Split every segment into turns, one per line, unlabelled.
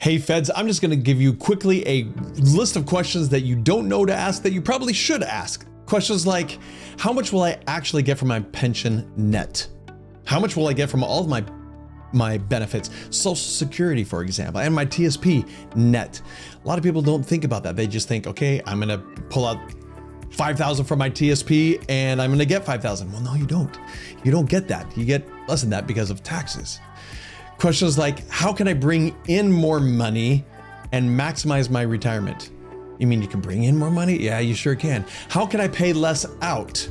Hey Feds, I'm just gonna give you quickly a list of questions that you don't know to ask that you probably should ask. Questions like, how much will I actually get from my pension net? How much will I get from all of my benefits, Social Security, for example, and my TSP net? A lot of people don't think about that. They just think, okay, I'm gonna pull out 5,000 from my TSP and I'm gonna get 5,000. Well, no, you don't. You don't get that. You get less than that because of taxes. Questions like, how can I bring in more money and maximize my retirement? You mean you can bring in more money? Yeah, you sure can. How can I pay less out?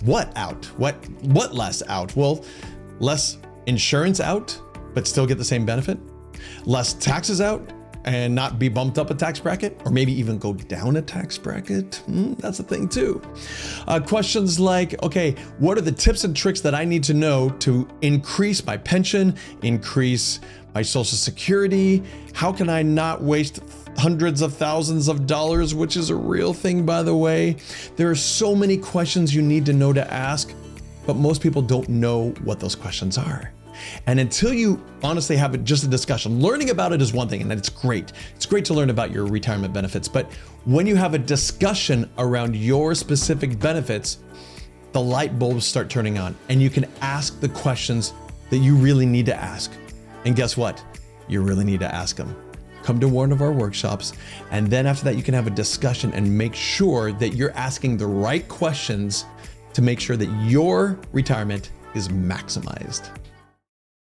What out? What less out? Well, less insurance out, but still get the same benefit? Less taxes out and not be bumped up a tax bracket, or maybe even go down a tax bracket? That's a thing too. Questions like, okay, what are the tips and tricks that I need to know to increase my pension, increase my Social Security? How can I not waste hundreds of thousands of dollars, which is a real thing, by the way? There are so many questions you need to know to ask, but most people don't know what those questions are. And until you honestly have just a discussion, learning about it is one thing, and it's great. It's great to learn about your retirement benefits. But when you have a discussion around your specific benefits, the light bulbs start turning on, and you can ask the questions that you really need to ask. And guess what? You really need to ask them. Come to one of our workshops, and then after that, you can have a discussion and make sure that you're asking the right questions to make sure that your retirement is maximized.